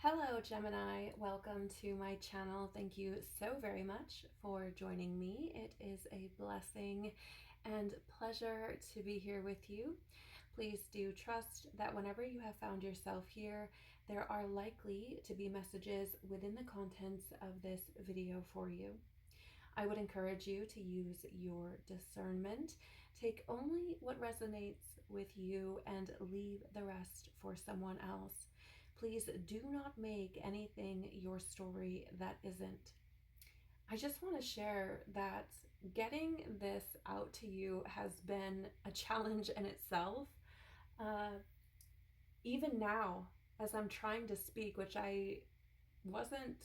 Hello Gemini, welcome to my channel. Thank you so very much for joining me. It is a blessing and pleasure to be here with you. Please do trust that whenever you have found yourself here, there are likely to be messages within the contents of this video for you. I would encourage you to use your discernment. Take only what resonates with you and leave the rest for someone else. Please do not make anything your story that isn't. I just want to share that getting this out to you has been a challenge in itself. Even now, as I'm trying to speak, which I wasn't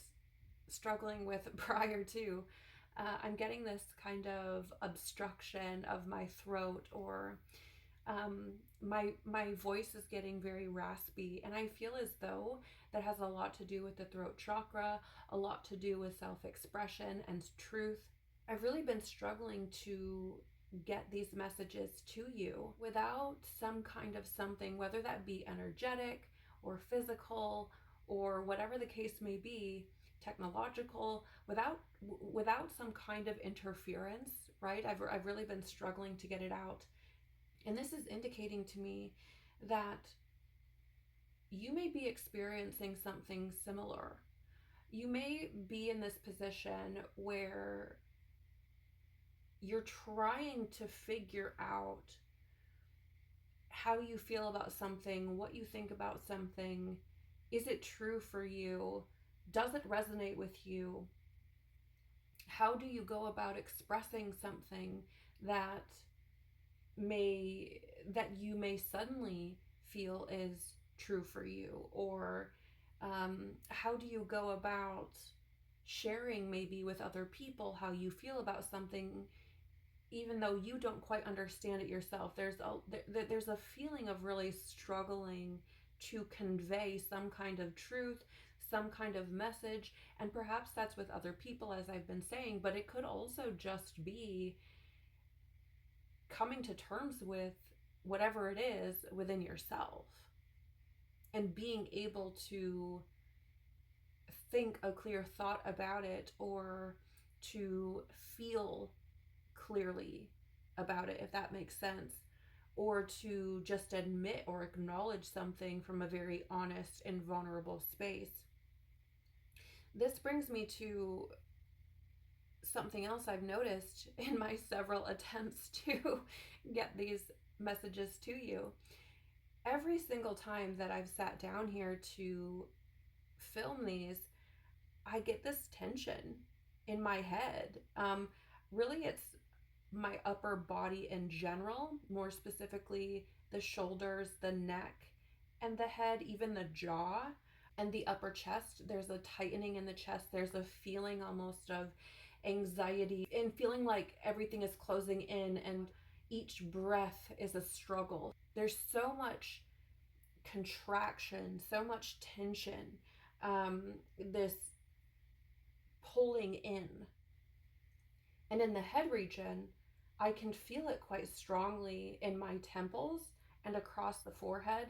struggling with prior to, I'm getting this kind of obstruction of my throat, or my voice is getting very raspy, and I feel as though that has a lot to do with the throat chakra, a lot to do with self-expression and truth. I've really been struggling to get these messages to you without some kind of something, whether that be energetic or physical or whatever the case may be, technological, without some kind of interference, right? I've really been struggling to get it out. And this is indicating to me that you may be experiencing something similar. You may be in this position where you're trying to figure out how you feel about something, what you think about something. Is it true for you? Does it resonate with you? How do you go about expressing something that you may suddenly feel is true for you? Or how do you go about sharing maybe with other people how you feel about something, even though you don't quite understand it yourself? There's a feeling of really struggling to convey some kind of truth, some kind of message, and perhaps that's with other people, as I've been saying, but it could also just be coming to terms with whatever it is within yourself and being able to think a clear thought about it, or to feel clearly about it, if that makes sense, or to just admit or acknowledge something from a very honest and vulnerable space. This brings me to something else I've noticed in my several attempts to get these messages to you. Every single time that I've sat down here to film these, I get this tension in my head. Really, it's my upper body in general, more specifically the shoulders, the neck, and the head, even the jaw and the upper chest. There's a tightening in the chest. There's a feeling almost of anxiety and feeling like everything is closing in, and each breath is a struggle. There's so much contraction, so much tension, this pulling in. And in the head region, I can feel it quite strongly in my temples and across the forehead,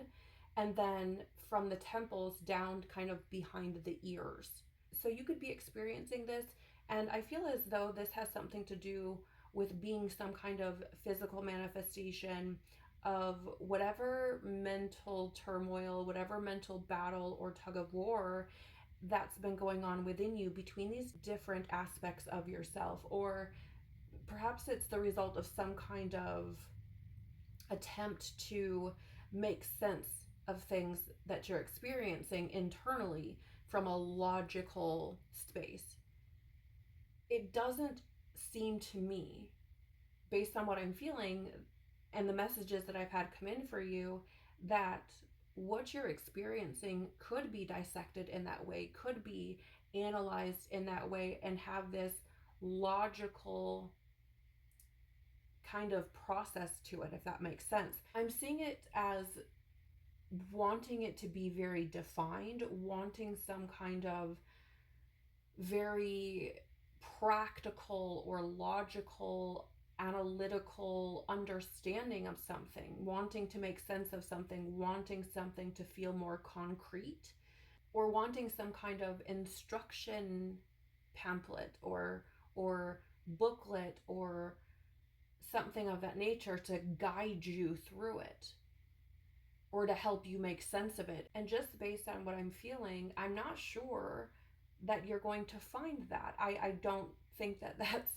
and then from the temples down kind of behind the ears. So you could be experiencing this, and I feel as though this has something to do with being some kind of physical manifestation of whatever mental turmoil, whatever mental battle or tug of war that's been going on within you between these different aspects of yourself. Or perhaps it's the result of some kind of attempt to make sense of things that you're experiencing internally from a logical space. It doesn't seem to me, based on what I'm feeling and the messages that I've had come in for you, that what you're experiencing could be dissected in that way, could be analyzed in that way, and have this logical kind of process to it, if that makes sense. I'm seeing it as wanting it to be very defined, wanting some kind of very practical or logical, analytical understanding of something, wanting to make sense of something, wanting something to feel more concrete, or wanting some kind of instruction pamphlet or booklet or something of that nature to guide you through it or to help you make sense of it. And just based on what I'm feeling, I'm not sure that you're going to find that. I don't think that's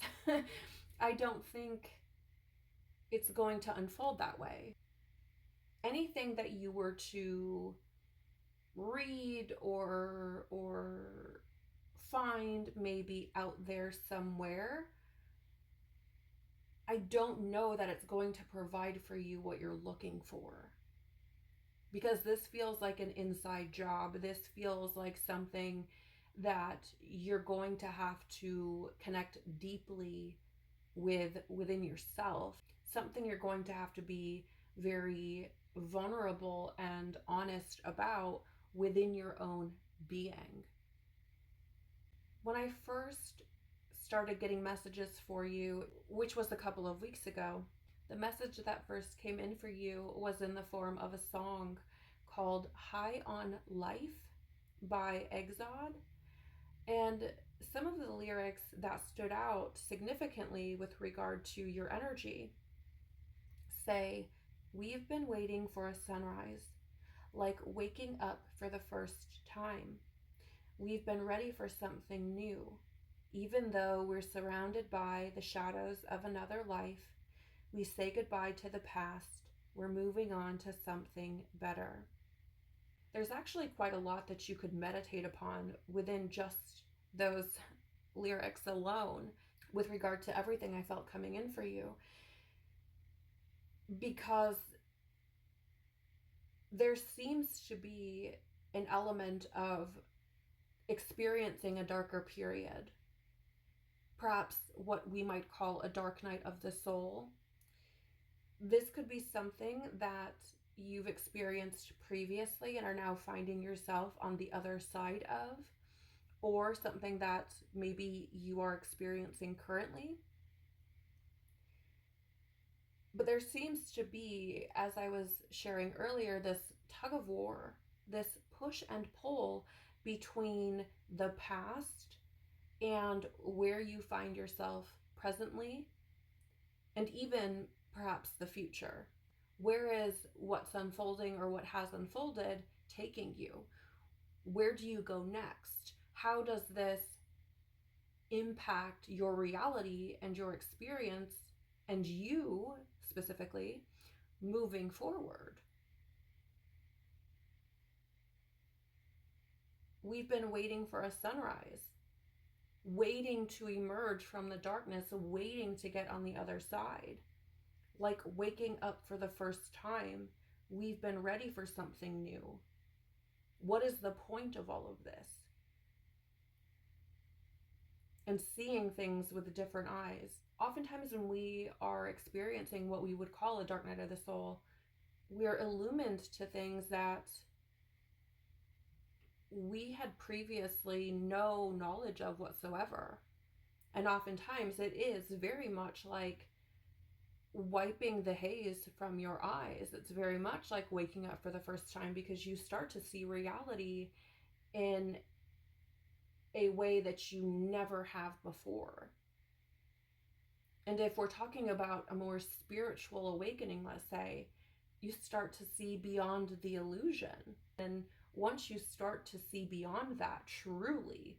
I don't think it's going to unfold that way. Anything that you were to read or find maybe out there somewhere, I don't know that it's going to provide for you what you're looking for. Because this feels like an inside job. This feels like something that you're going to have to connect deeply within yourself. Something you're going to have to be very vulnerable and honest about within your own being. When I first started getting messages for you, which was a couple of weeks ago, the message that first came in for you was in the form of a song called High on Life by 𝐾𝐈𝐊. And some of the lyrics that stood out significantly with regard to your energy say, "We've been waiting for a sunrise, like waking up for the first time. We've been ready for something new. Even though we're surrounded by the shadows of another life, we say goodbye to the past. We're moving on to something better." There's actually quite a lot that you could meditate upon within just those lyrics alone with regard to everything I felt coming in for you. Because there seems to be an element of experiencing a darker period. Perhaps what we might call a dark night of the soul. This could be something that you've experienced previously and are now finding yourself on the other side of, or something that maybe you are experiencing currently. But there seems to be, as I was sharing earlier, this tug of war, this push and pull between the past and where you find yourself presently, and even perhaps the future. Where is what's unfolding or what has unfolded taking you? Where do you go next? How does this impact your reality and your experience and you specifically moving forward? We've been waiting for a sunrise, waiting to emerge from the darkness, waiting to get on the other side. Like waking up for the first time, we've been ready for something new. What is the point of all of this? And seeing things with different eyes. Oftentimes when we are experiencing what we would call a dark night of the soul, we are illumined to things that we had previously no knowledge of whatsoever. And oftentimes it is very much like wiping the haze from your eyes. It's very much like waking up for the first time, because you start to see reality in a way that you never have before. And if we're talking about a more spiritual awakening, let's say, you start to see beyond the illusion. And once you start to see beyond that truly,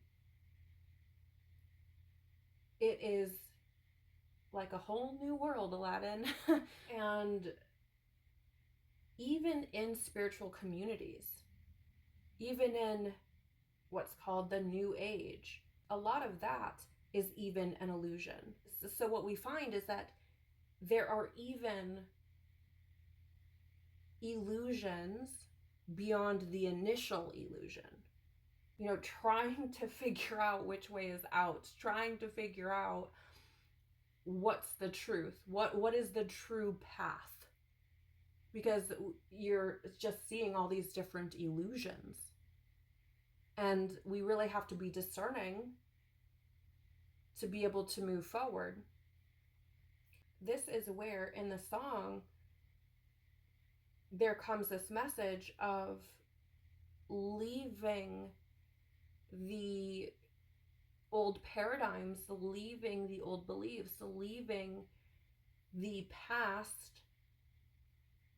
it is like a whole new world, Aladdin. And even in spiritual communities, even in what's called the New Age, a lot of that is even an illusion. So what we find is that there are even illusions beyond the initial illusion. You know, trying to figure out which way is out, trying to figure out what's the truth, what is the true path, because you're just seeing all these different illusions. And we really have to be discerning to be able to move forward. This is where in the song there comes this message of leaving the old paradigms, leaving the old beliefs, leaving the past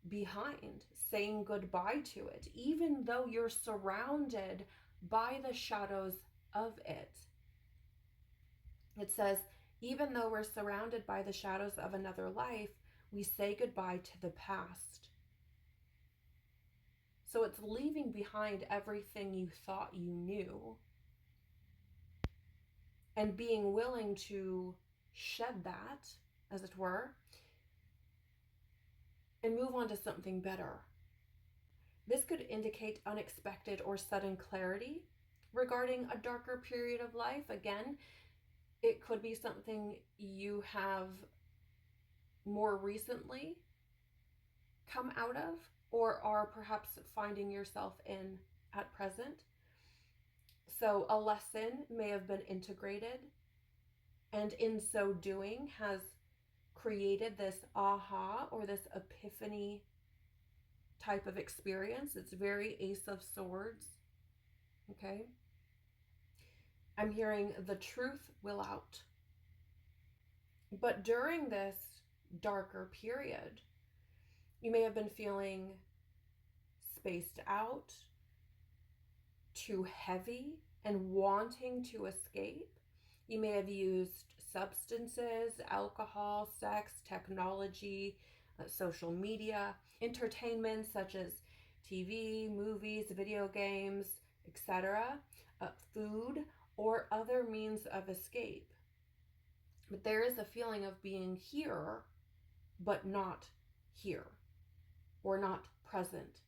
behind, saying goodbye to it, even though you're surrounded by the shadows of it. It says, even though we're surrounded by the shadows of another life, we say goodbye to the past. So it's leaving behind everything you thought you knew and being willing to shed that, as it were, and move on to something better. This could indicate unexpected or sudden clarity regarding a darker period of life. Again, it could be something you have more recently come out of or are perhaps finding yourself in at present. So a lesson may have been integrated, and in so doing has created this aha or this epiphany type of experience. It's very Ace of Swords. Okay. I'm hearing the truth will out. But during this darker period, you may have been feeling spaced out, too heavy, and wanting to escape. You may have used substances, alcohol, sex, technology, social media, entertainment such as TV, movies, video games, etc., food, or other means of escape. But there is a feeling of being here, but not here, or not present,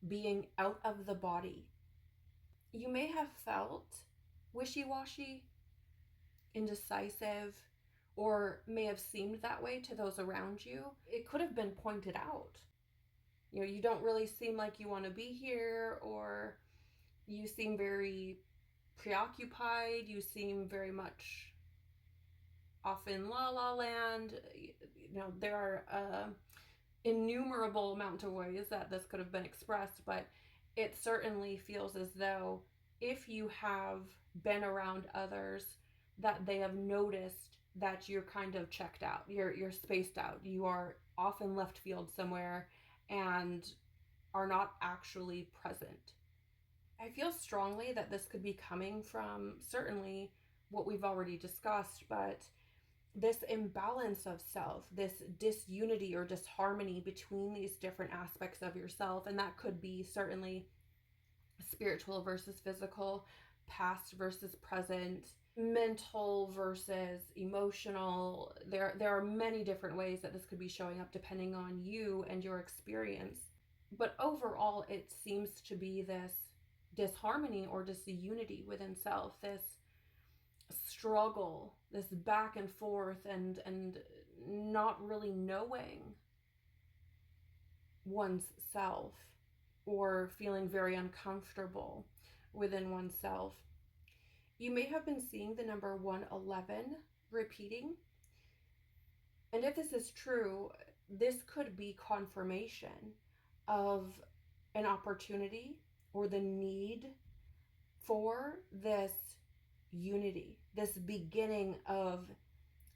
being out of the body. You may have felt wishy-washy, indecisive, or may have seemed that way to those around you. It could have been pointed out. You know, you don't really seem like you want to be here, or you seem very preoccupied, you seem very much off in la la land. You know, there are innumerable amount of ways that this could have been expressed, but it certainly feels as though if you have been around others, that they have noticed that you're kind of checked out, you're spaced out, you are off in left field somewhere and are not actually present. I feel strongly that this could be coming from certainly what we've already discussed, but this imbalance of self, this disunity or disharmony between these different aspects of yourself, and that could be certainly spiritual versus physical, past versus present, mental versus emotional. There are many different ways that this could be showing up depending on you and your experience. But overall, it seems to be this disharmony or disunity within self, this struggle, this back and forth, and not really knowing one's self, or feeling very uncomfortable within oneself. You may have been seeing the number 111 repeating. And if this is true, this could be confirmation of an opportunity or the need for this unity, this beginning of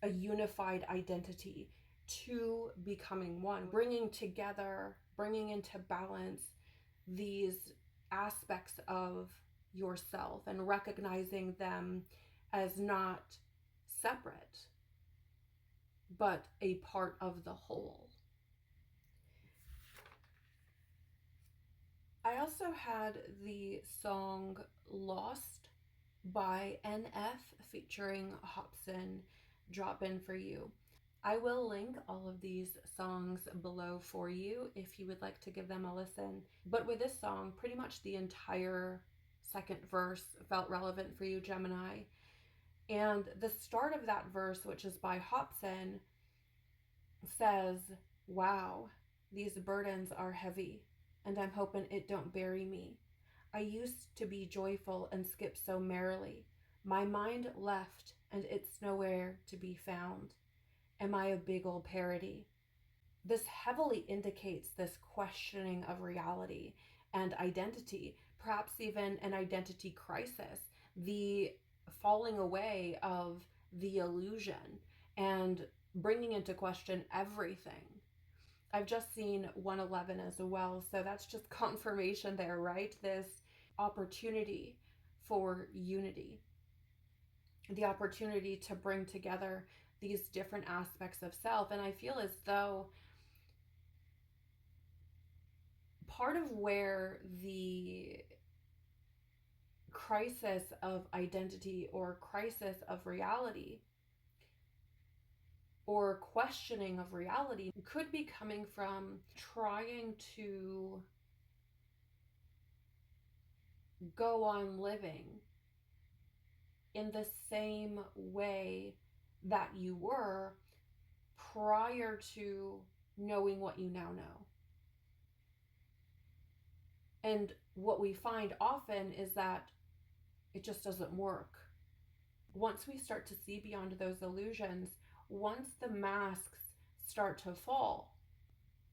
a unified identity to becoming one, bringing together, bringing into balance these aspects of yourself and recognizing them as not separate, but a part of the whole. I also had the song Lost by NF featuring Hobson drop in for you. I will link all of these songs below for you if you would like to give them a listen. But with this song, pretty much the entire second verse felt relevant for you, Gemini. And the start of that verse, which is by Hobson, says, "Wow, these burdens are heavy, and I'm hoping it don't bury me. I used to be joyful and skip so merrily. My mind left, and it's nowhere to be found. Am I a big old parody?" This heavily indicates this questioning of reality and identity, perhaps even an identity crisis, the falling away of the illusion and bringing into question everything. I've just seen 111 as well, so that's just confirmation there, right? This opportunity for unity, the opportunity to bring together these different aspects of self. And I feel as though part of where the crisis of identity or crisis of reality or questioning of reality could be coming from trying to go on living in the same way that you were prior to knowing what you now know. And what we find often is that it just doesn't work. Once we start to see beyond those illusions, once the masks start to fall,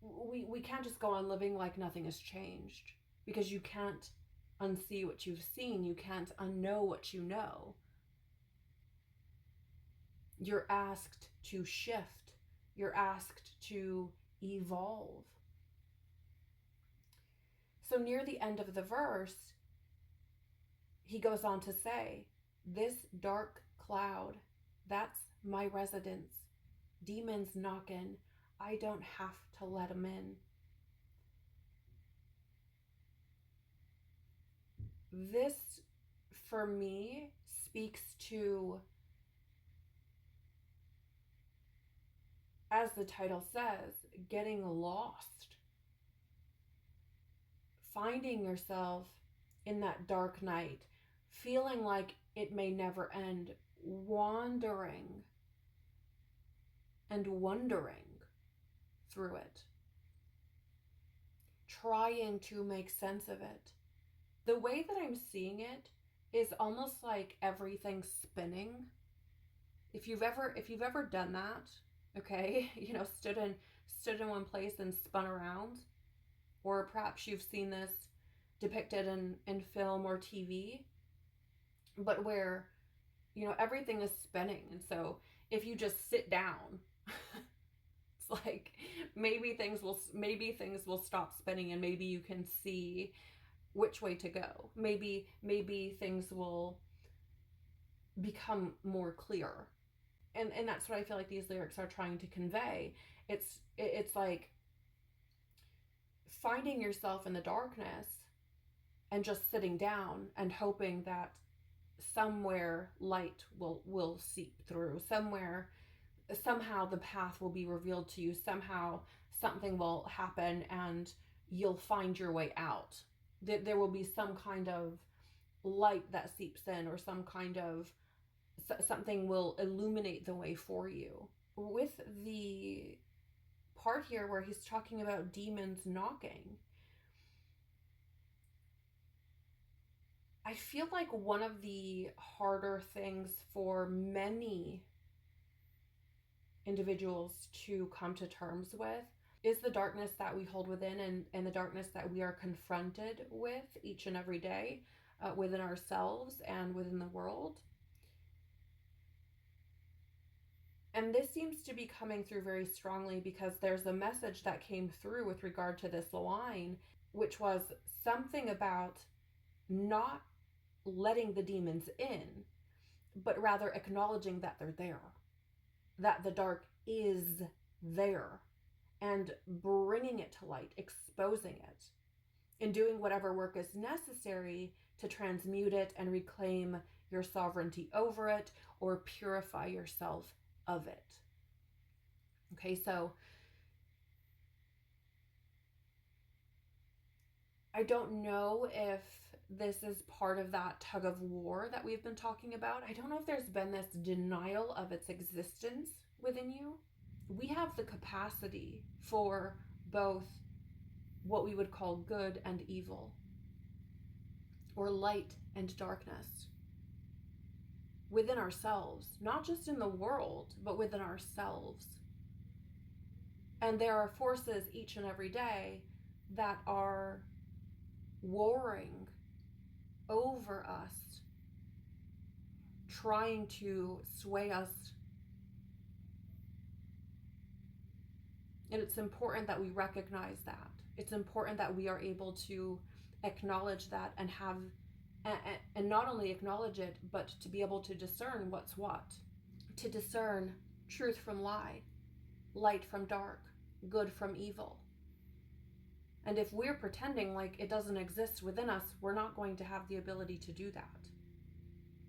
we can't just go on living like nothing has changed, because you can't unsee what you've seen. You can't unknow what you know. You're asked to shift. You're asked to evolve. So near the end of the verse, he goes on to say, this dark cloud, that's my residence. Demons knocking, I don't have to let them in. This, for me, speaks to, as the title says, getting lost. Finding yourself in that dark night, feeling like it may never end, wandering and wondering through it, trying to make sense of it. The way that I'm seeing it is almost like everything's spinning. If you've ever done that, okay, stood in one place and spun around, or perhaps you've seen this depicted in film or TV, but where, everything is spinning. And so if you just sit down, it's like maybe things will stop spinning, and maybe you can see which way to go. Maybe things will become more clear. And that's what I feel like these lyrics are trying to convey. It's like finding yourself in the darkness and just sitting down and hoping that somewhere light will seep through. Somehow the path will be revealed to you. Somehow something will happen and you'll find your way out. There will be some kind of light that seeps in, or some kind of something will illuminate the way for you. With the part here where he's talking about demons knocking, I feel like one of the harder things for many individuals to come to terms with is the darkness that we hold within, and the darkness that we are confronted with each and every day within ourselves and within the world. And this seems to be coming through very strongly because there's a message that came through with regard to this line, which was something about not letting the demons in, but rather acknowledging that they're there, that the dark is there, and bringing it to light, exposing it, and doing whatever work is necessary to transmute it and reclaim your sovereignty over it, or purify yourself of it. Okay, so I don't know if this is part of that tug of war that we've been talking about. I don't know if there's been this denial of its existence within you. We have the capacity for both what we would call good and evil, or light and darkness, within ourselves, not just in the world, but within ourselves. And there are forces each and every day that are warring over us, trying to sway us. And it's important that we recognize that. It's important that we are able to acknowledge that and have, and not only acknowledge it, but to be able to discern what's what. To discern truth from lie, light from dark, good from evil. And if we're pretending like it doesn't exist within us, we're not going to have the ability to do that.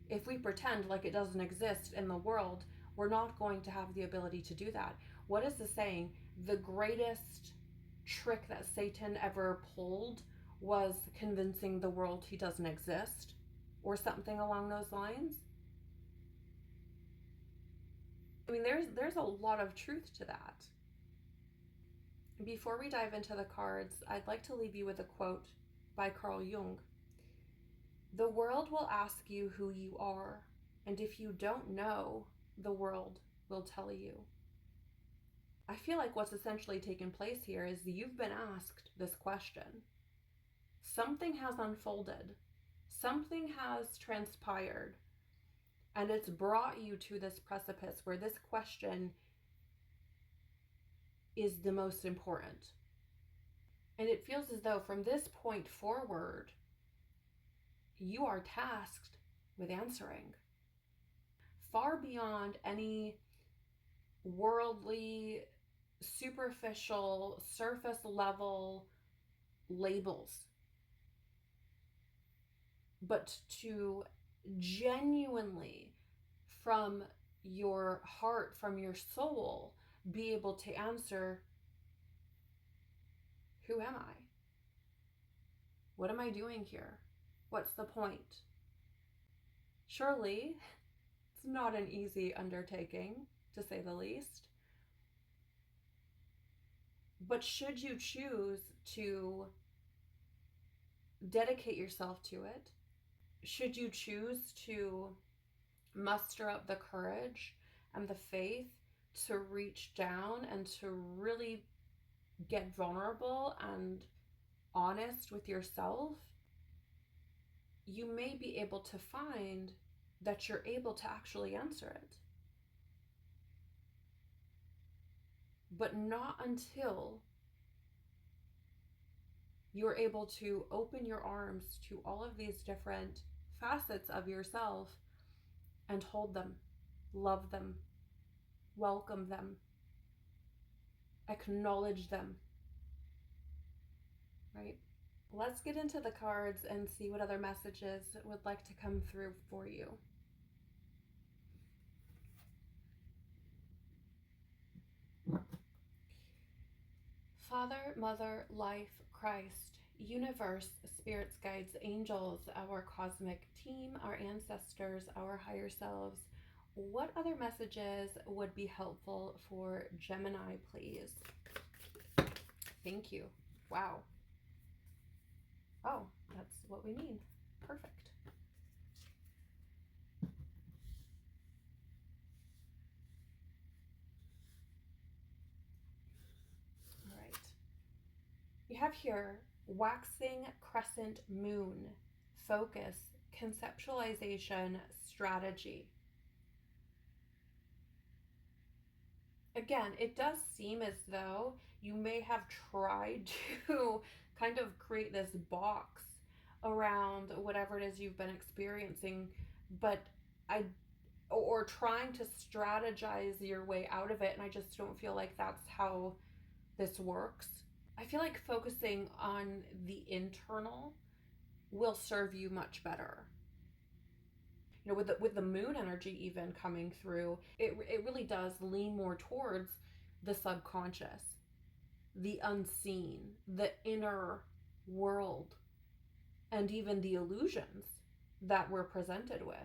If we pretend like it doesn't exist in the world, we're not going to have the ability to do that. What is the saying? The greatest trick that Satan ever pulled was convincing the world he doesn't exist, or something along those lines. I mean, there's a lot of truth to that. Before we dive into the cards, I'd like to leave you with a quote by Carl Jung. The world will ask you who you are, and if you don't know, the world will tell you. I feel like what's essentially taken place here is you've been asked this question. Something has unfolded, something has transpired, and it's brought you to this precipice where this question is the most important. And it feels as though from this point forward, you are tasked with answering. Far beyond any worldly, superficial, surface level labels, but to genuinely, from your heart, from your soul, be able to answer, who am I? What am I doing here? What's the point? Surely, it's not an easy undertaking, to say the least. But should you choose to dedicate yourself to it, should you choose to muster up the courage and the faith to reach down and to really get vulnerable and honest with yourself, you may be able to find that you're able to actually answer it. But not until you're able to open your arms to all of these different facets of yourself and hold them, love them, welcome them, acknowledge them, right? Let's get into the cards and see what other messages would like to come through for you. Father, Mother, Life, Christ, Universe, Spirits, Guides, Angels, our cosmic team, our ancestors, our higher selves, what other messages would be helpful for Gemini, please? Thank you. Wow. Oh, that's what we need. Perfect. All right. You have here waxing crescent moon, focus, conceptualization, strategy. Again, it does seem as though you may have tried to kind of create this box around whatever it is you've been experiencing, or trying to strategize your way out of it, and I just don't feel like that's how this works. I feel like focusing on the internal will serve you much better. You know, with the moon energy even coming through, it really does lean more towards the subconscious, the unseen, the inner world, and even the illusions that we're presented with.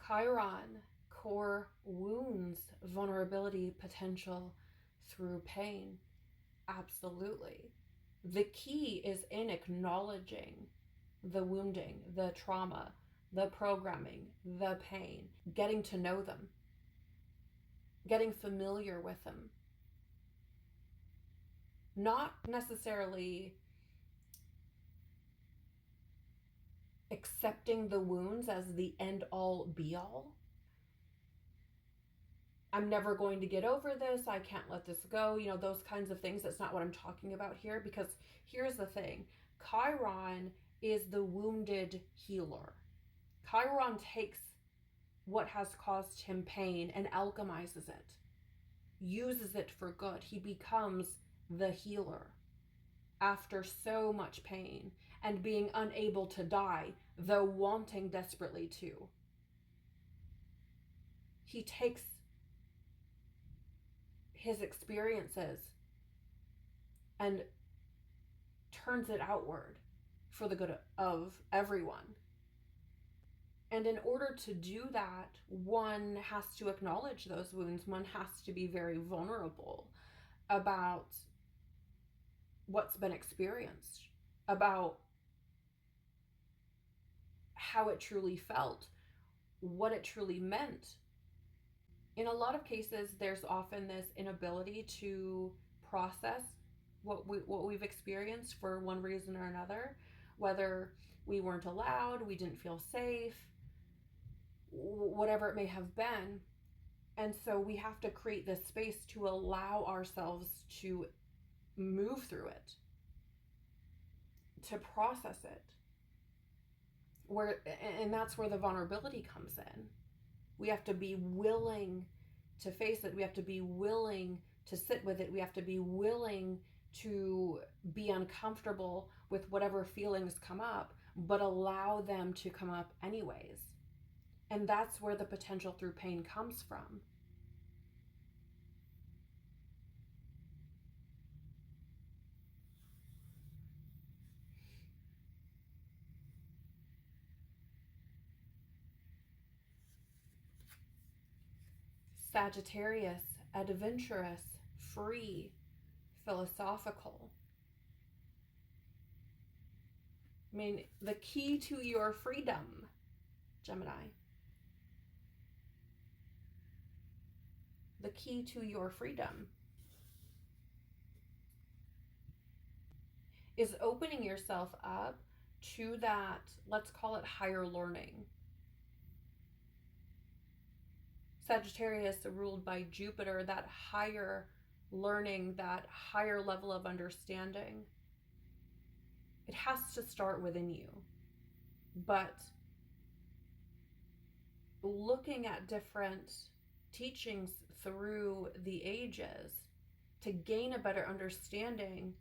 Chiron, core wounds, vulnerability, potential through pain. Absolutely. The key is in acknowledging the wounding, the trauma, the programming, the pain, getting to know them. getting familiar with them. Not necessarily accepting the wounds as the end all be all. I'm never going to get over this. I can't let this go. You know, those kinds of things. That's not what I'm talking about here, because here's the thing. Chiron is the wounded healer. Chiron takes what has caused him pain and alchemizes it, uses it for good. He becomes the healer after so much pain and being unable to die, though wanting desperately to. He takes his experiences and turns it outward for the good of everyone. And in order to do that, one has to acknowledge those wounds. One has to be very vulnerable about what's been experienced, about how it truly felt, what it truly meant. In a lot of cases, there's often this inability to process what we've experienced for one reason or another, whether we weren't allowed, we didn't feel safe, whatever it may have been. And so we have to create this space to allow ourselves to move through it, to process it. And that's where the vulnerability comes in. We have to be willing to face it. We have to be willing to sit with it. We have to be willing to be uncomfortable with whatever feelings come up, but allow them to come up anyways. And that's where the potential through pain comes from. Sagittarius, adventurous, free, philosophical. I mean, the key to your freedom, Gemini. The key to your freedom is opening yourself up to that, let's call it higher learning. Sagittarius, ruled by Jupiter, that higher learning, that higher level of understanding. It has to start within you. But looking at different teachings through the ages to gain a better understanding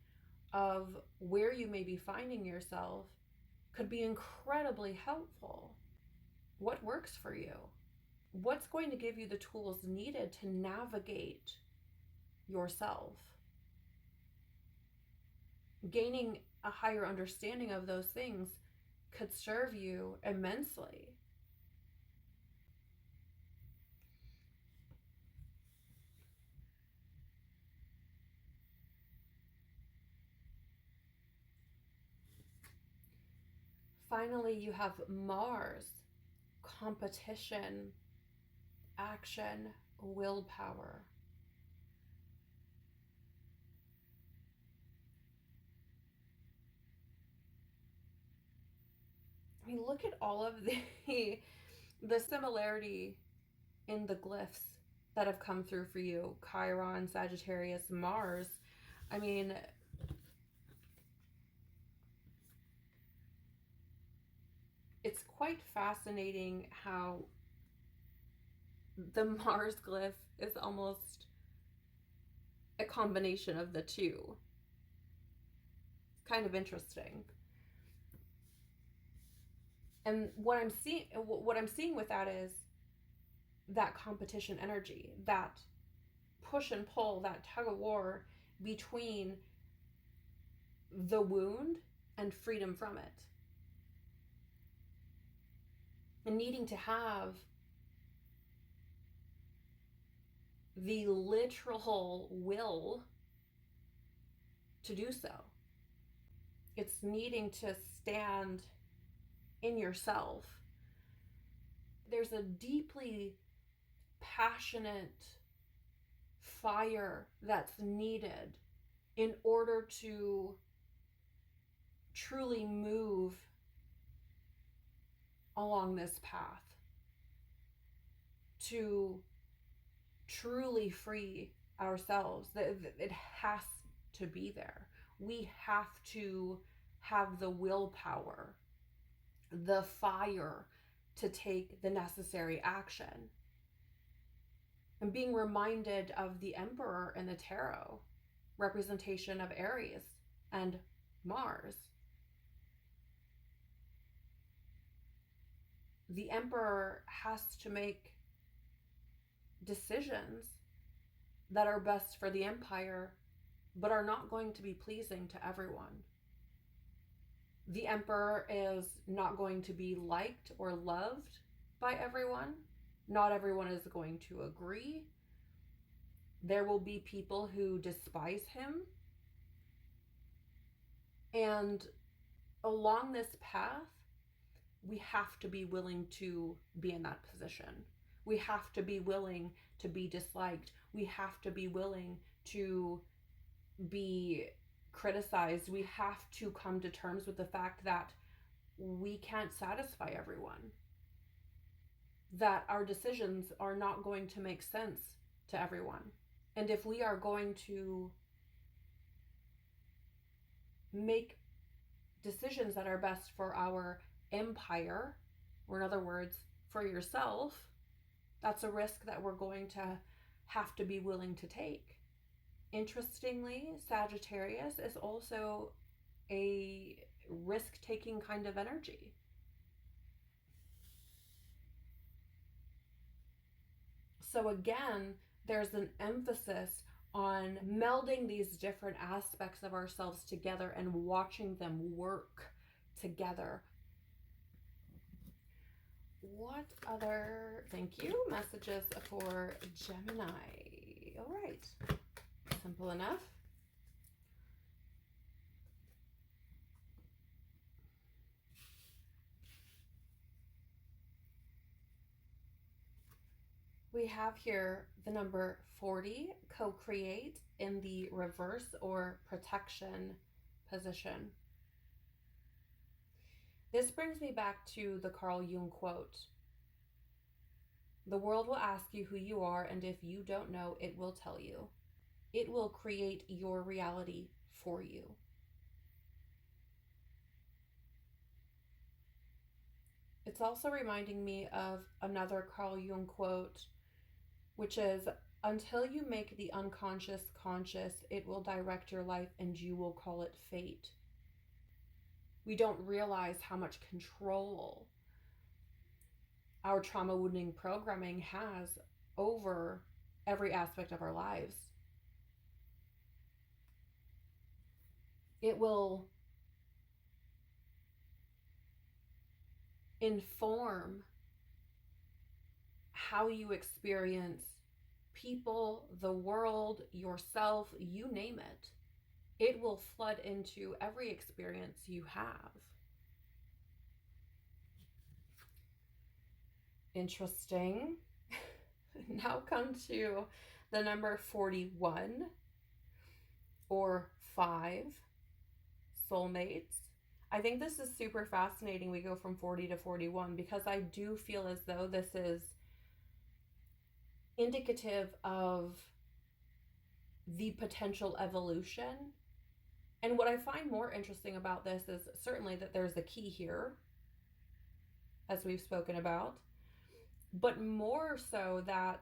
of where you may be finding yourself could be incredibly helpful. What works for you? What's going to give you the tools needed to navigate yourself? Gaining a higher understanding of those things could serve you immensely. Finally, you have Mars, competition, action, willpower. I mean, look at all of the similarity in the glyphs that have come through for you. Chiron, Sagittarius, Mars. I mean, it's quite fascinating how the Mars glyph is almost a combination of the two. It's kind of interesting. And what I'm seeing with that is that competition energy, that push and pull, that tug of war between the wound and freedom from it. And needing to have the literal will to do so. It's needing to stand in yourself. There's a deeply passionate fire that's needed in order to truly move along this path, to truly free ourselves. It has to be there. We have to have the willpower, the fire to take the necessary action. And being reminded of the Emperor in the tarot, representation of Aries and Mars. The Emperor has to make decisions that are best for the empire, but are not going to be pleasing to everyone. The Emperor is not going to be liked or loved by everyone. Not everyone is going to agree. There will be people who despise him. And along this path, we have to be willing to be in that position. We have to be willing to be disliked. We have to be willing to be criticized. We have to come to terms with the fact that we can't satisfy everyone, that our decisions are not going to make sense to everyone. And if we are going to make decisions that are best for our empire, or in other words, for yourself, that's a risk that we're going to have to be willing to take. Interestingly, Sagittarius is also a risk-taking kind of energy. So again, there's an emphasis on melding these different aspects of ourselves together and watching them work together. What other, thank you, messages for Gemini? All right, simple enough. We have here the number 40, co-create, in the reverse or protection position. This brings me back to the Carl Jung quote. The world will ask you who you are, and if you don't know, it will tell you. It will create your reality for you. It's also reminding me of another Carl Jung quote, which is, until you make the unconscious conscious, it will direct your life and you will call it fate. We don't realize how much control our trauma wounding programming has over every aspect of our lives. It will inform how you experience people, the world, yourself, you name it. It will flood into every experience you have. Interesting. Now come to the number 41 or 5, soulmates. I think this is super fascinating. We go from 40 to 41 because I do feel as though this is indicative of the potential evolution. And what I find more interesting about this is certainly that there's a key here, as we've spoken about, but more so that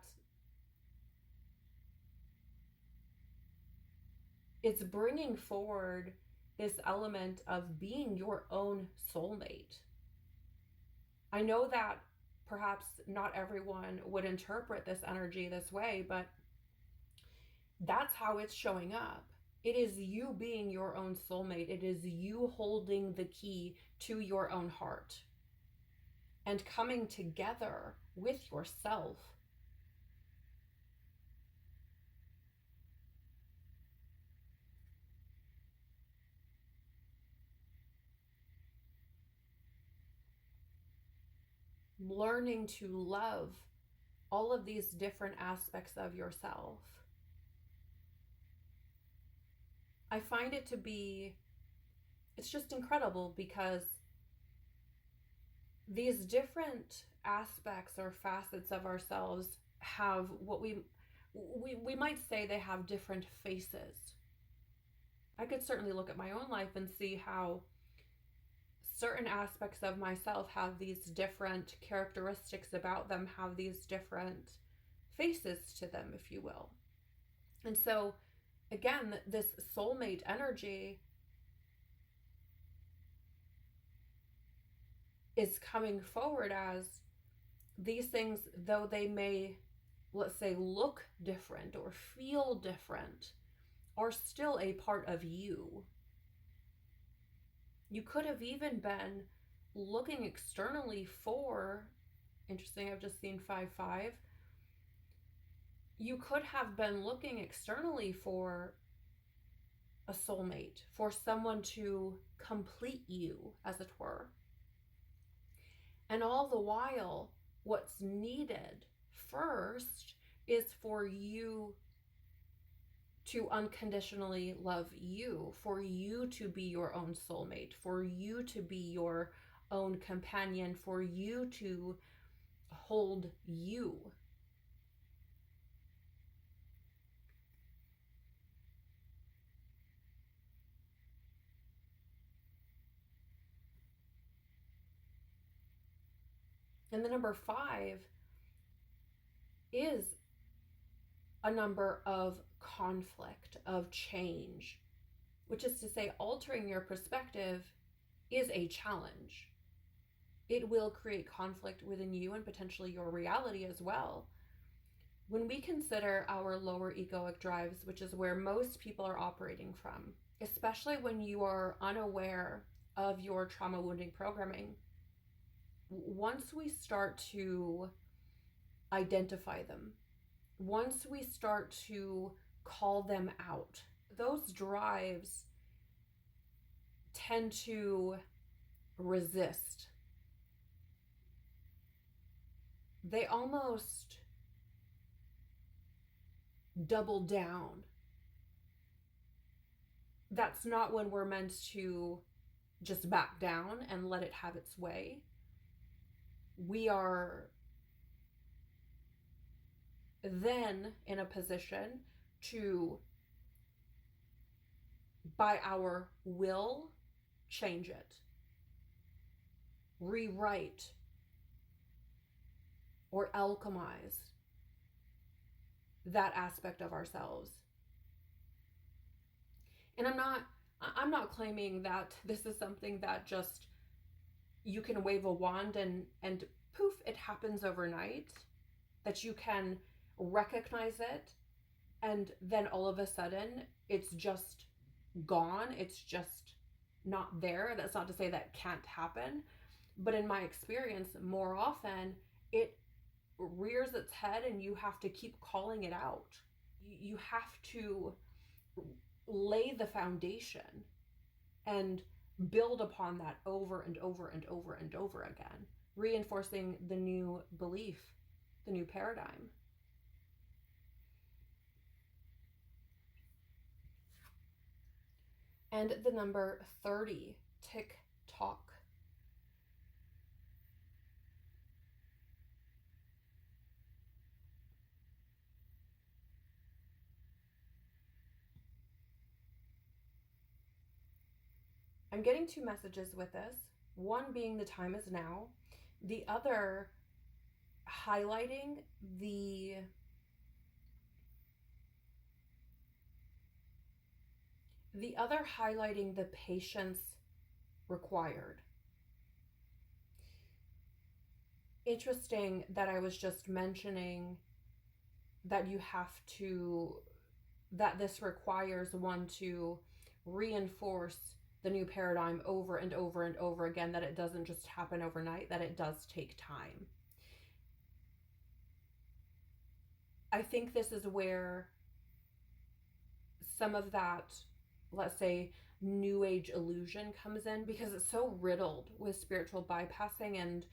it's bringing forward this element of being your own soulmate. I know that perhaps not everyone would interpret this energy this way, but that's how it's showing up. It is you being your own soulmate. It is you holding the key to your own heart and coming together with yourself. Learning to love all of these different aspects of yourself. I find it to be, it's just incredible because these different aspects or facets of ourselves have what we might say they have different faces. I could certainly look at my own life and see how certain aspects of myself have these different characteristics about them, have these different faces to them, if you will. And so, again, this soulmate energy is coming forward as these things, though they may, let's say, look different or feel different, are still a part of you. You could have even been looking externally for, interesting, I've just seen 5-5. You could have been looking externally for a soulmate, for someone to complete you, as it were. And all the while, what's needed first is for you to unconditionally love you, for you to be your own soulmate, for you to be your own companion, for you to hold you. And the number 5 is a number of conflict, of change, which is to say, altering your perspective is a challenge. It will create conflict within you and potentially your reality as well. When we consider our lower egoic drives, which is where most people are operating from, especially when you are unaware of your trauma wounding programming, once we start to identify them, once we start to call them out, those drives tend to resist. They almost double down. That's not when we're meant to just back down and let it have its way. We are then in a position to, by our will, change it, rewrite, or alchemize that aspect of ourselves. And I'm not claiming that this is something that just you can wave a wand and poof, it happens overnight, that you can recognize it and then all of a sudden it's just gone, it's just not there. That's not to say that can't happen, but in my experience, more often it rears its head and you have to keep calling it out. You have to lay the foundation and build upon that over and over and over and over again, reinforcing the new belief, the new paradigm. And the number 30, tick-tock. I'm getting 2 messages with this. One being the time is now. The other highlighting the patience required. Interesting that I was just mentioning that that this requires one to reinforce the new paradigm over and over and over again, that it doesn't just happen overnight, that it does take time. I think this is where some of that, let's say, new age illusion comes in, because it's so riddled with spiritual bypassing and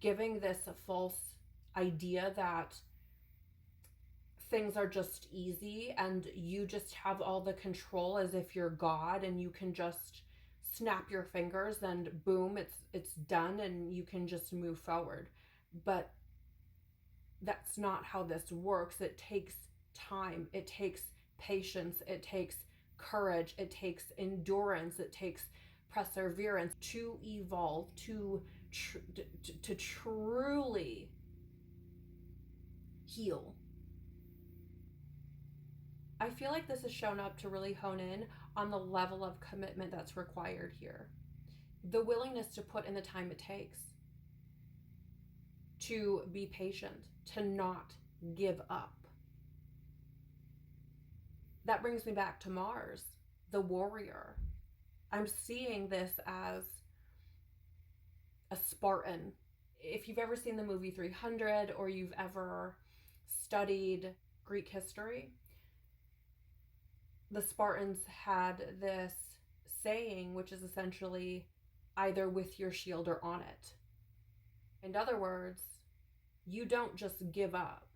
giving this a false idea that things are just easy and you just have all the control as if you're God and you can just snap your fingers and boom, it's done and you can just move forward. But that's not how this works. It takes time. It takes patience. It takes courage. It takes endurance. It takes perseverance to evolve, to truly heal. I feel like this has shown up to really hone in on the level of commitment that's required here. The willingness to put in the time it takes, to be patient, to not give up. That brings me back to Mars, the warrior. I'm seeing this as a Spartan. If you've ever seen the movie 300 or you've ever studied Greek history, the Spartans had this saying, which is essentially either with your shield or on it. In other words, you don't just give up.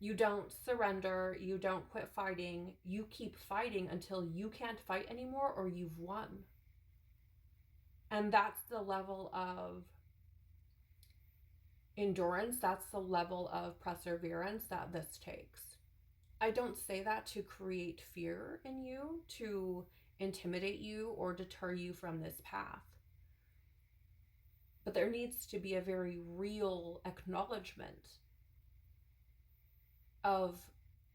You don't surrender. You don't quit fighting. You keep fighting until you can't fight anymore or you've won. And that's the level of endurance. That's the level of perseverance that this takes. I don't say that to create fear in you, to intimidate you or deter you from this path. But there needs to be a very real acknowledgement of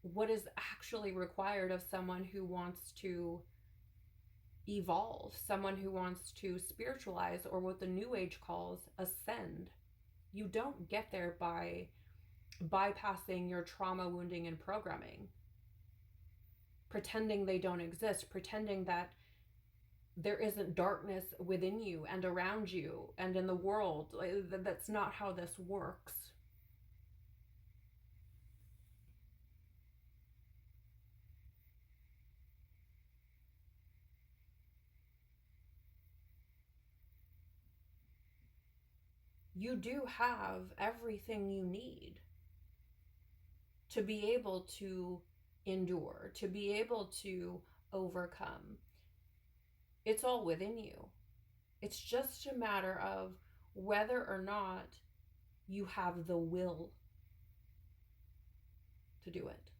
what is actually required of someone who wants to evolve, someone who wants to spiritualize, or what the New Age calls ascend. You don't get there by bypassing your trauma, wounding, and programming, pretending they don't exist, pretending that there isn't darkness within you and around you and in the world. That's not how this works. You do have everything you need to be able to endure, to be able to overcome. It's all within you. It's just a matter of whether or not you have the will to do it.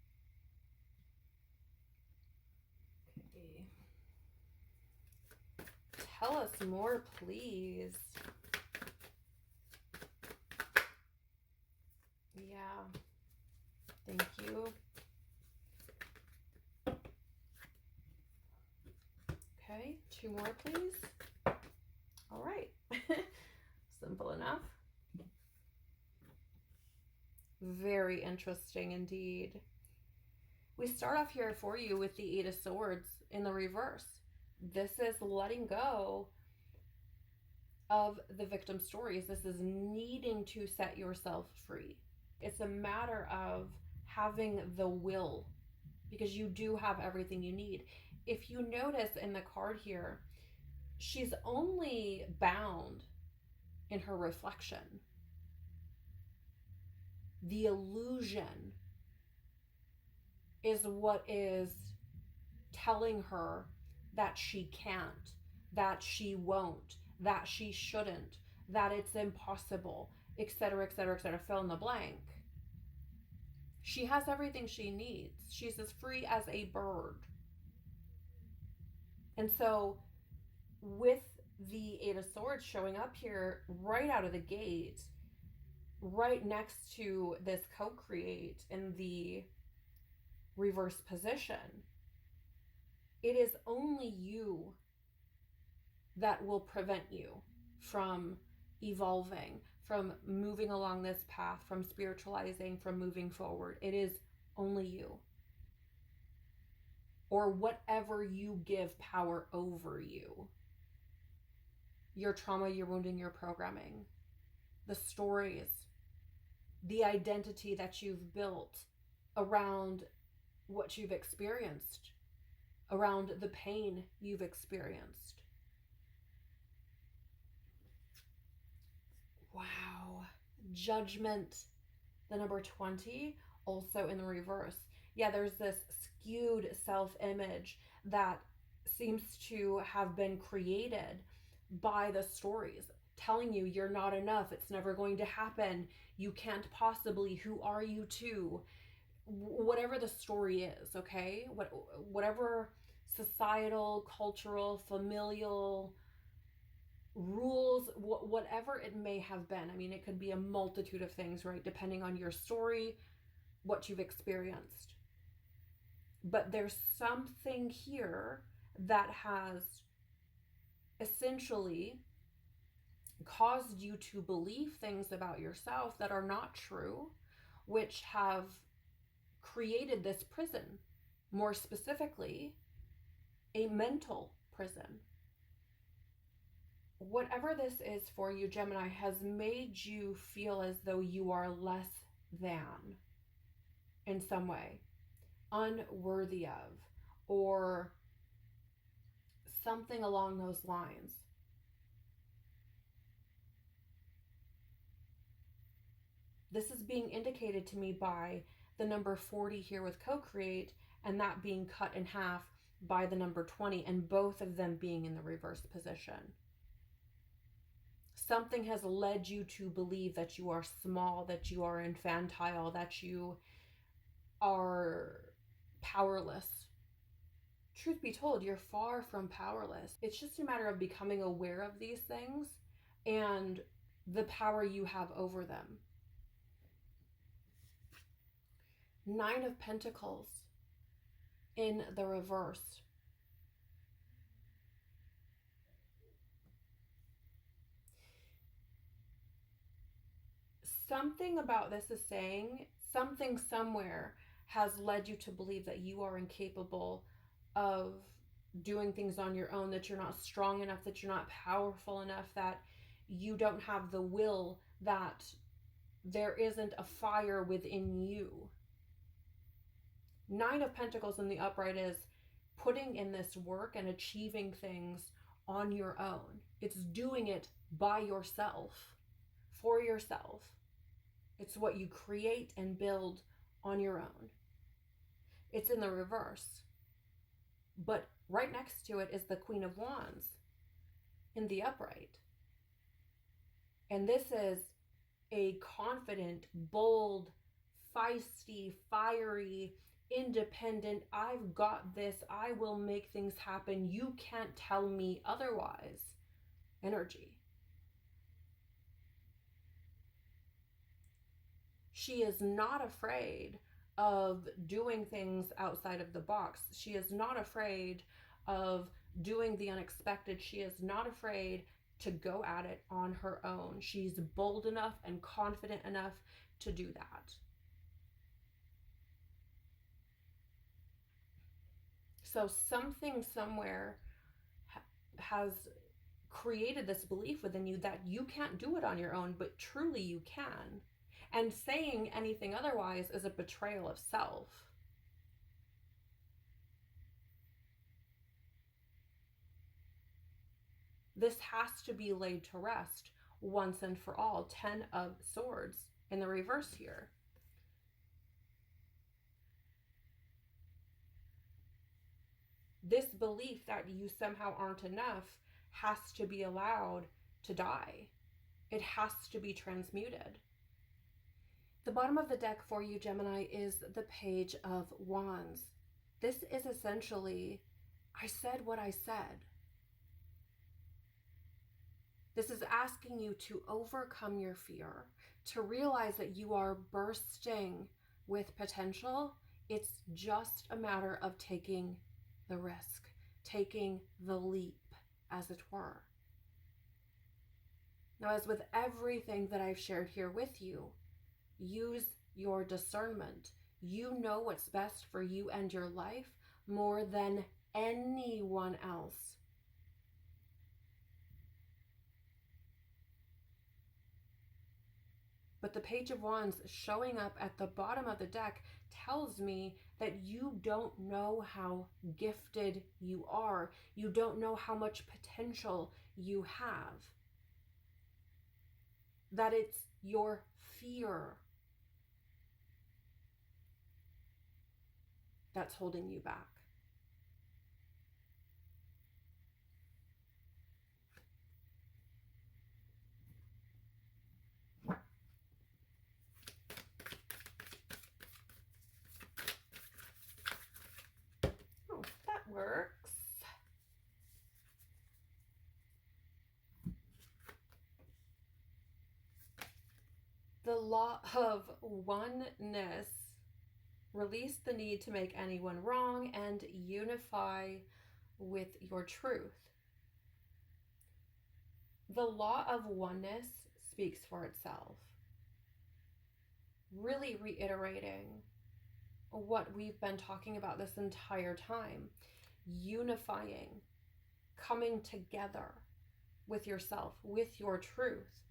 Okay. Tell us more, please. Yeah. Thank you. Okay, 2 more, please. All right. Simple enough. Very interesting indeed. We start off here for you with the 8 of Swords in the reverse. This is letting go of the victim stories. This is needing to set yourself free. It's a matter of having the will, because you do have everything you need. If you notice in the card here, she's only bound in her reflection. The illusion is what is telling her that she can't, that she won't, that she shouldn't, that it's impossible, etc., etc., etc. Fill in the blank. She has everything she needs. She's as free as a bird. And so with the 8 of Swords showing up here right out of the gate, right next to this co-create in the reverse position, it is only you that will prevent you from evolving, from moving along this path, from spiritualizing, from moving forward. It is only you. Or whatever you give power over you. Your trauma, your wounding, your programming. The stories. The identity that you've built around what you've experienced. Around the pain you've experienced. Wow. Judgment The number 20, also in the reverse. Yeah, there's this skewed self-image that seems to have been created by the stories telling you you're not enough, it's never going to happen, you can't possibly, who are you to? Whatever the story is, okay? Whatever societal, cultural, familial rules, whatever it may have been. I mean, it could be a multitude of things, right? Depending on your story, what you've experienced. But there's something here that has essentially caused you to believe things about yourself that are not true, which have created this prison, more specifically, a mental prison. Whatever this is for you, Gemini, has made you feel as though you are less than in some way, unworthy of, or something along those lines. This is being indicated to me by the number 40 here with co-create, and that being cut in half by the number 20, and both of them being in the reverse position. Something has led you to believe that you are small, that you are infantile, that you are powerless. Truth be told, you're far from powerless. It's just a matter of becoming aware of these things and the power you have over them. 9 of Pentacles in the reverse. Something about this is saying something somewhere has led you to believe that you are incapable of doing things on your own, that you're not strong enough, that you're not powerful enough, that you don't have the will, that there isn't a fire within you. 9 of Pentacles in the upright is putting in this work and achieving things on your own. It's doing it by yourself, for yourself. It's what you create and build on your own. It's in the reverse. But right next to it is the Queen of Wands in the upright. And this is a confident, bold, feisty, fiery, independent, I've got this, I will make things happen, you can't tell me otherwise energy. She is not afraid of doing things outside of the box. She is not afraid of doing the unexpected. She is not afraid to go at it on her own. She's bold enough and confident enough to do that. So something somewhere has created this belief within you that you can't do it on your own, but truly you can. And saying anything otherwise is a betrayal of self. This has to be laid to rest once and for all. 10 of Swords in the reverse here. This belief that you somehow aren't enough has to be allowed to die. It has to be transmuted. The bottom of the deck for you, Gemini, is the Page of Wands. This is essentially, I said what I said. This is asking you to overcome your fear, to realize that you are bursting with potential. It's just a matter of taking the risk, taking the leap, as it were. Now, as with everything that I've shared here with you, use your discernment. You know what's best for you and your life more than anyone else. But the Page of Wands showing up at the bottom of the deck tells me that you don't know how gifted you are. You don't know how much potential you have. That it's your fear that's holding you back. Oh, that works. The law of oneness. Release the need to make anyone wrong and unify with your truth. The law of oneness speaks for itself. Really reiterating what we've been talking about this entire time. Unifying, coming together with yourself, with your truth.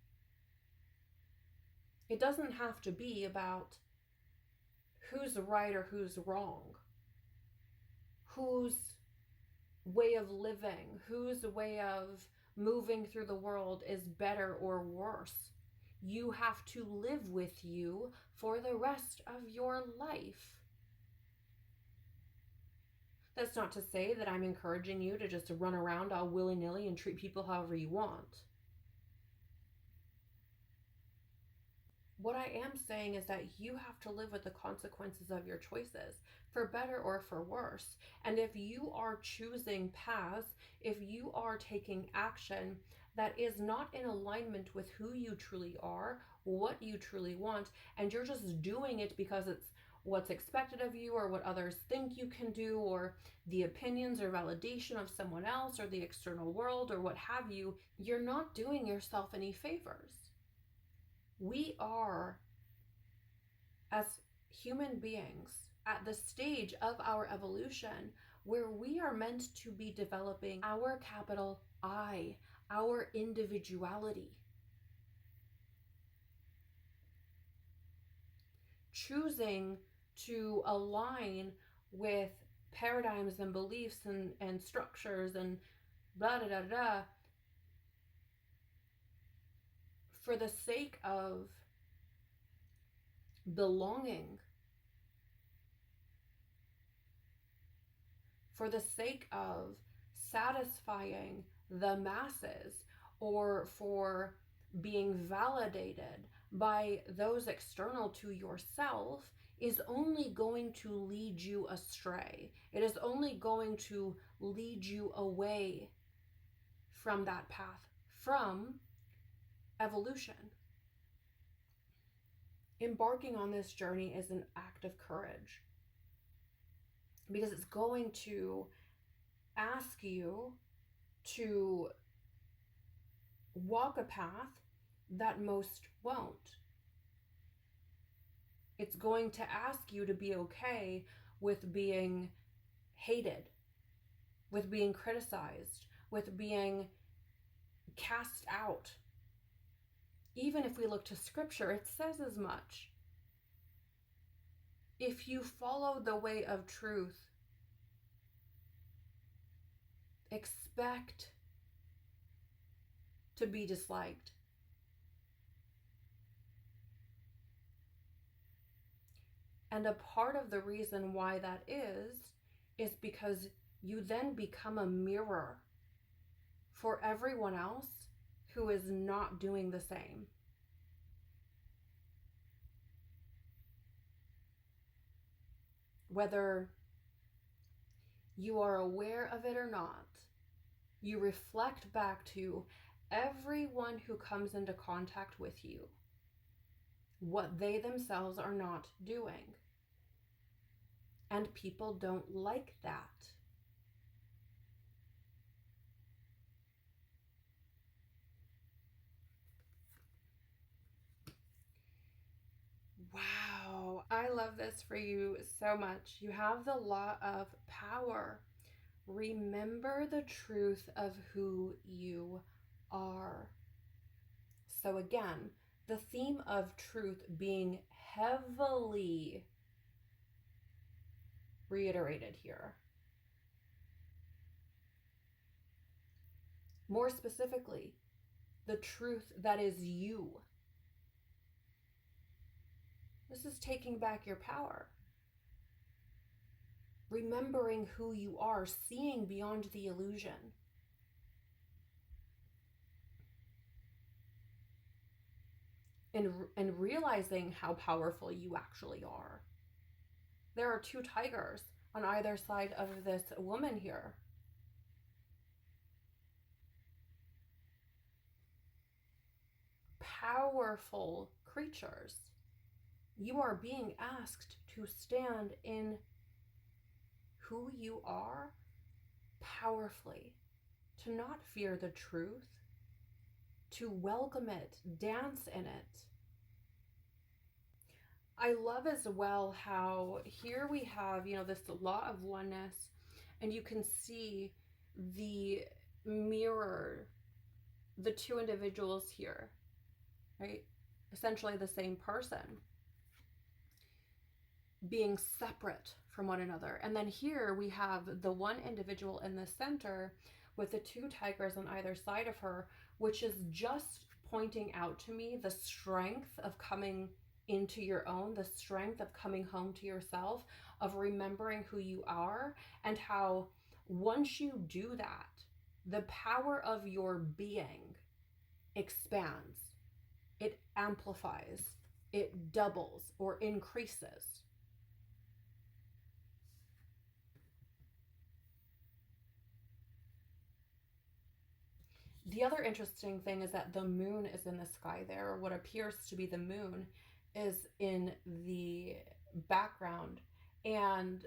It doesn't have to be about who's right or who's wrong, whose way of living, whose way of moving through the world is better or worse. You have to live with you for the rest of your life. That's not to say that I'm encouraging you to just run around all willy-nilly and treat people however you want. What I am saying is that you have to live with the consequences of your choices, for better or for worse. And if you are choosing paths, if you are taking action that is not in alignment with who you truly are, what you truly want, and you're just doing it because it's what's expected of you or what others think you can do, or the opinions or validation of someone else or the external world or what have you, you're not doing yourself any favors. We are, as human beings, at the stage of our evolution where we are meant to be developing our capital I, our individuality. Choosing to align with paradigms and beliefs and structures and blah, blah, blah, blah, for the sake of belonging, for the sake of satisfying the masses, or for being validated by those external to yourself, is only going to lead you astray. It is only going to lead you away from that path, from evolution. Embarking on this journey is an act of courage, because it's going to ask you to walk a path that most won't. It's going to ask you to be okay with being hated, with being criticized, with being cast out. Even if we look to scripture, it says as much. If you follow the way of truth, expect to be disliked. And a part of the reason why that is because you then become a mirror for everyone else who is not doing the same. Whether you are aware of it or not, you reflect back to everyone who comes into contact with you what they themselves are not doing. And people don't like that. Wow, I love this for you so much. You have the law of power. Remember the truth of who you are. So again, the theme of truth being heavily reiterated here. More specifically, the truth that is you. This is taking back your power. remembering who you are, seeing beyond the illusion. And realizing how powerful you actually are. There are two tigers on either side of this woman here. Powerful creatures. You are being asked to stand in who you are powerfully, to not fear the truth, to welcome it, dance in it. I love as well how here we have, this law of oneness, and you can see the mirror, the two individuals here, right? Essentially the same person being separate from one another. And then here we have the one individual in the center with the two tigers on either side of her, which is just pointing out to me the strength of coming into your own, the strength of coming home to yourself, of remembering who you are, and how once you do that, the power of your being expands, it amplifies, it doubles or increases. The other interesting thing is that the moon is in the sky there, or what appears to be the moon is in the background, and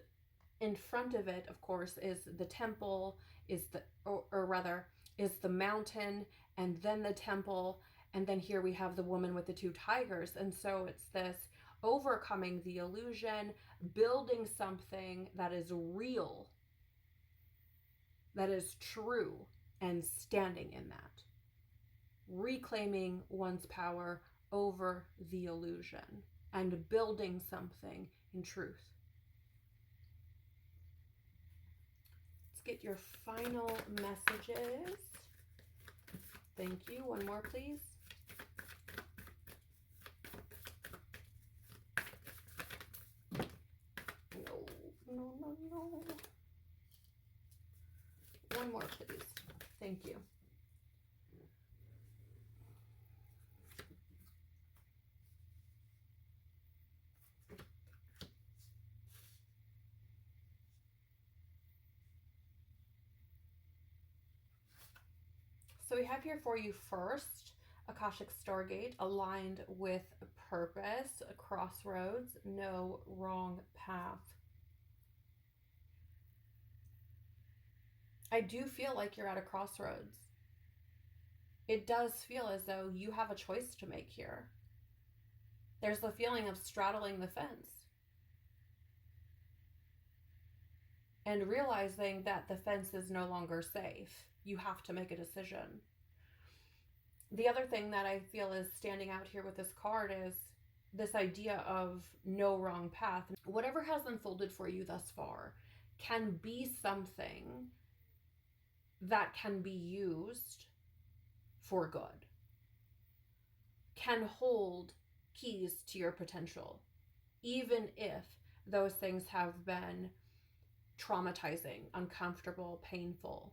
in front of it, of course, is the temple, is the mountain, and then the temple, and then here we have the woman with the two tigers. And so it's this overcoming the illusion, building something that is real, that is true, and standing in that, reclaiming one's power over the illusion and building something in truth. Let's get your final messages. Thank you. One more, please. No. One more, please. Thank you. So we have here for you first, Akashic Stargate, aligned with purpose, a crossroads, no wrong path. I do feel like you're at a crossroads. It does feel as though you have a choice to make here. There's the feeling of straddling the fence and realizing that the fence is no longer safe. You have to make a decision. The other thing that I feel is standing out here with this card is this idea of no wrong path. Whatever has unfolded for you thus far can be something that can be used for good, can hold keys to your potential, even if those things have been traumatizing, uncomfortable, painful.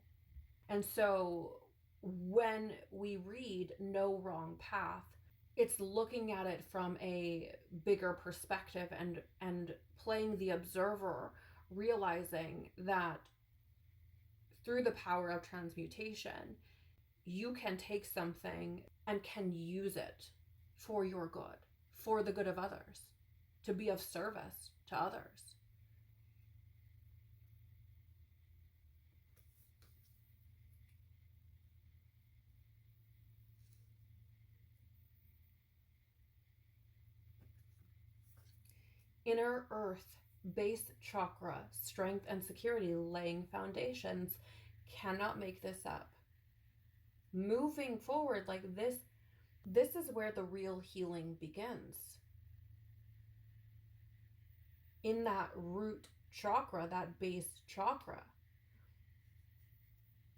And so when we read no wrong path, it's looking at it from a bigger perspective and playing the observer, realizing that through the power of transmutation, you can take something and can use it for your good, for the good of others, to be of service to others. Inner earth, base chakra, strength and security, laying foundations. Cannot make this up. Moving forward like this is where the real healing begins. In that root chakra, that base chakra.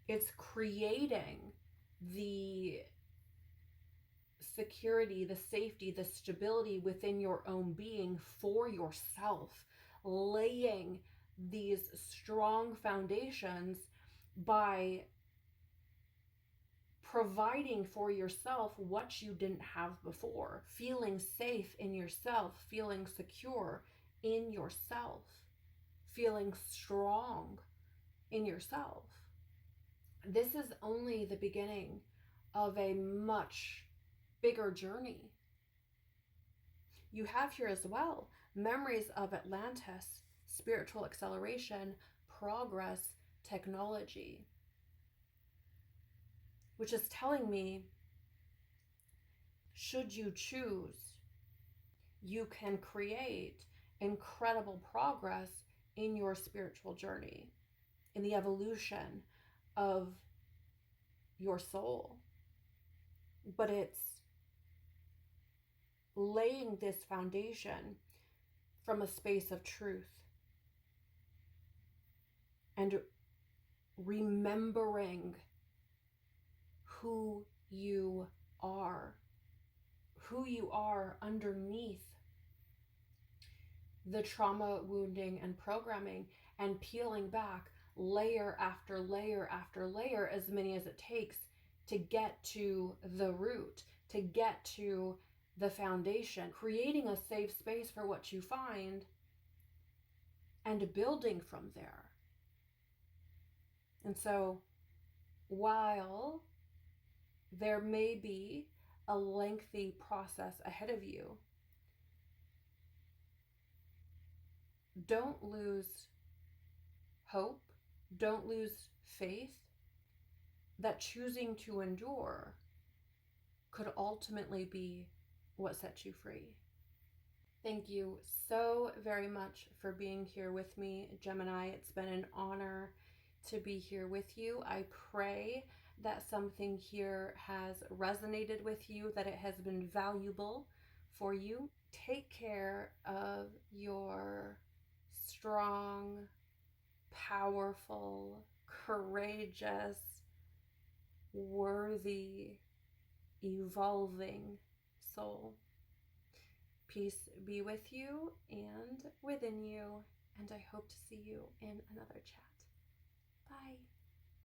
It's creating the security, the safety, the stability within your own being for yourself, laying these strong foundations by providing for yourself what you didn't have before, feeling safe in yourself, feeling secure in yourself, feeling strong in yourself. This is only the beginning of a much bigger journey. You have here as well memories of Atlantis, spiritual acceleration, progress, technology, which is telling me, should you choose, you can create incredible progress in your spiritual journey, in the evolution of your soul. But it's laying this foundation from a space of truth and remembering who you are underneath the trauma, wounding, and programming, and peeling back layer after layer after layer, as many as it takes to get to the root, to get to the foundation, creating a safe space for what you find and building from there. And so while there may be a lengthy process ahead of you, don't lose hope, don't lose faith that choosing to endure could ultimately be what sets you free. Thank you so very much for being here with me, Gemini. It's been an honor to be here with you. I pray that something here has resonated with you, that it has been valuable for you. Take care of your strong, powerful, courageous, worthy, evolving soul. Peace be with you and within you, and I hope to see you in another chat. Bye.